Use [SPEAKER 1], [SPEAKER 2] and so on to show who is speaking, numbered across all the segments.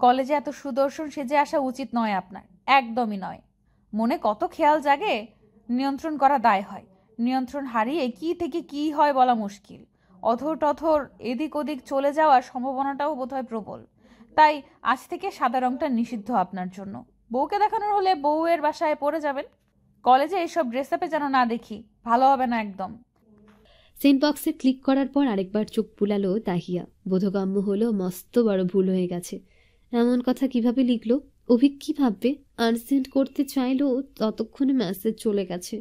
[SPEAKER 1] কলেজে এত সুদর্শন সেজে আসা উচিত নয় আপনার, একদমই নয়। মনে কত খেয়াল জাগে, নিয়ন্ত্রণ করা দায় হয়। নিয়ন্ত্রণ হারিয়ে কি থেকে কি হয় বলা মুশকিল। অথর টথর এদিক ওদিক চলে যাওয়ার সম্ভাবনাটাও বোধহয় প্রবল। তাই আজ থেকে সাদা রংটা নিষিদ্ধ আপনার জন্য। বউকে দেখানোর হলে বউয়ের বাসায় পড়ে যাবেন। কলেজে এসব ড্রেস আপে যেন না দেখি, ভালো হবে না একদম।
[SPEAKER 2] সেন্ট বক্সে ক্লিক করার পর আরেকবার চোখ বুলালো তাহিয়া। বোধগম্য হলো মস্ত বড় ভুল হয়ে গেছে। এমন কথা কিভাবে লিখলো? অভিক কি ভাববে? আনসেন্ড করতে চাইলেও ততক্ষণে মেসেজ চলে গেছে,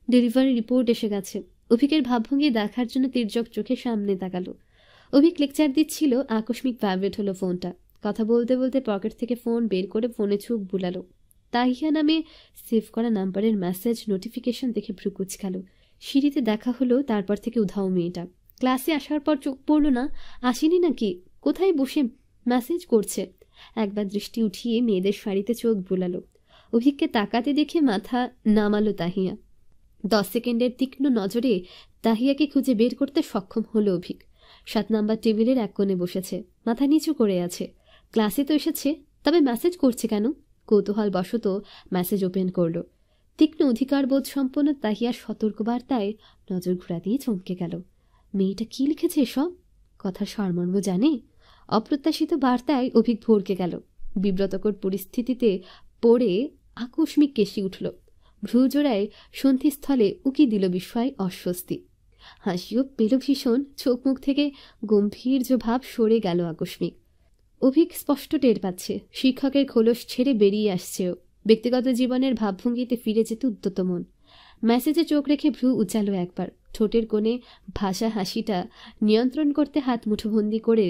[SPEAKER 2] ডেলিভারি রিপোর্ট এসে গেছে। অভিকের ভাবভঙ্গি দেখার জন্য তির্যক চোখে সামনে তাকালো। অভিক লেকচার দিচ্ছিল, আকস্মিক ভাইব্রেট হলো ফোনটা। কথা বলতে বলতে পকেট থেকে ফোন বের করে ফোনে চোখ বুলালো। তাহিয়া নামে সেভ করা নাম্বারের মেসেজ নোটিফিকেশন দেখে ভ্রু কুচকালো। সিঁড়িতে দেখা হলো, তারপর থেকে উধাও মেয়েটা। ক্লাসে আসার পর চোখ পড়ল না, আসেনি নাকি? কোথায় বসে মেসেজ করছে? একবার দৃষ্টি উঠিয়ে মেয়েদের শাড়িতে চোখ বুলালো। অভিককে তাকাতে দেখে মাথা নামালো তাহিয়া। 10 সেকেন্ডের তীক্ষ্ণ নজরে তাহিয়াকে খুঁজে বের করতে সক্ষম হলো অভিক। 7 নাম্বার টেবিলের এক কোণে বসেছে, মাথা নিচু করে আছে। ক্লাসে তো এসেছে, তবে মেসেজ করছে কেন? কৌতূহল বশত মেসেজ ওপেন করলো। তীক্ষ্ণ অধিকারবোধ সম্পন্ন তাহিয়ার সতর্কবার্তায় নজর ঘুরাতেই চমকে গেল। মেয়েটা কি লিখেছে এসব? কথার সারমর্ম জানে? অপ্রত্যাশিত বার্তায় অভিক ভরকে গেল। বিব্রতকর পরিস্থিতিতে পড়ে আকস্মিক কেশি উঠল। ভ্রুজোড়ায় সন্ধিস্থলে উকি দিল বিস্ময়, অস্বস্তি। হাসিও পেল ভীষণ। চোখ মুখ থেকে গম্ভীর্য ভাব সরে গেল আকস্মিক। অভিক স্পষ্ট টের পাচ্ছে শিক্ষকের খোলস ছেড়ে বেরিয়ে আসছেও। ব্যক্তিগত জীবনের ভাবভঙ্গিতে ফিরে যেতে উদ্যত মন। মেসেজে চোখ রেখে ভ্রু উচালো একবার। ঠোঁটের কোণে ভাষা হাসিটা নিয়ন্ত্রণ করতে হাত মুঠোবন্দি করে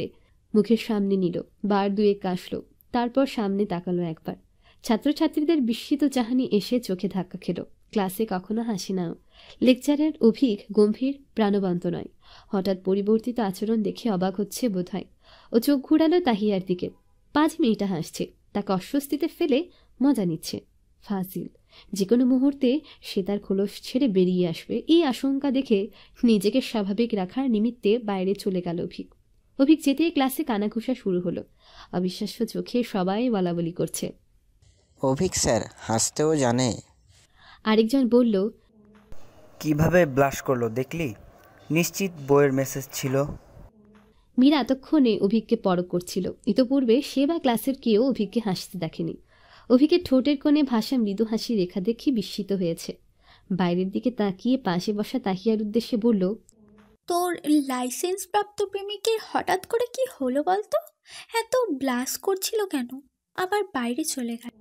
[SPEAKER 2] মুখের সামনে নিল। বার দুয়েক কাশল, তারপর সামনে তাকালো একবার। ছাত্রছাত্রীদের বিস্মিত চাহানি এসে চোখে ধাক্কা খেল। ক্লাসে কখনো হাসি নাও। লেকচারের অভিক গম্ভীর, প্রাণবন্ত নয়। হঠাৎ পরিবর্তিত আচরণ দেখে অবাক হচ্ছে বোধহয়। ও চোখ ঘুরালো তাহিয়ার দিকে। 5 মেয়েটা হাসছে, তাকে অস্বস্তিতে ফেলে মজা নিচ্ছে। ফাজিল, যে কোনো মুহূর্তে সে তার খোলস ছেড়ে বেরিয়ে আসবে, এই আশঙ্কা দেখে নিজেকে স্বাভাবিক রাখার নিমিত্তে বাইরে চলে গেল অভিক। অভিক যেতেই ক্লাসে কানাঘুষা শুরু হলো। অবিশ্বাস্য চোখে সবাই বলাবলি করছে।
[SPEAKER 3] অভিক স্যার হাসতেও জানে।
[SPEAKER 2] আরেকজন বলল,
[SPEAKER 4] কিভাবে ব্লাশ করলো দেখলি? নিশ্চিত বইয়ের মেসেজ ছিল।
[SPEAKER 2] মীরা এতক্ষণে অভিককে পরখ করছিল। ইতপূর্বে সে বা ক্লাসের কেউ অভিককে হাসতে দেখেনি। অভিকের ঠোঁটের কোণে ভাষা মৃদু হাসি রেখা দেখে বিস্মিত হয়েছে। বাইরের দিকে তাকিয়ে পাশে বসা তাহিয়ার উদ্দেশ্যে বলল,
[SPEAKER 5] তোর লাইসেন্স প্রাপ্ত প্রেমিকের হঠাৎ করে কি হলো বলতো? এত ব্লাস করছিল কেন? আবার বাইরে চলে গেল।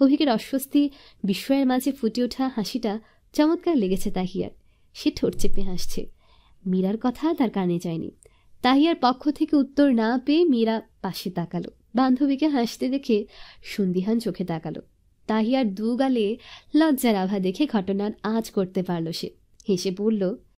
[SPEAKER 2] অভিকের অস্বস্তি বিস্ময়ের মাঝে ফুটে ওঠা হাসিটা চমৎকার লেগেছে তাহিয়ার। সে ঠোঁট চেপে হাসছে। মীরার কথা তার কানে যায়নি। তাহিয়ার পক্ষ থেকে উত্তর না পেয়ে মীরা পাশে তাকালো। বান্ধবীকে হাসতে দেখে সন্দিহান চোখে তাকালো। তাহিয়ার দু গালে লজ্জার আভা দেখে ঘটনার আঁচ করতে পারল সে। হেসে বলল,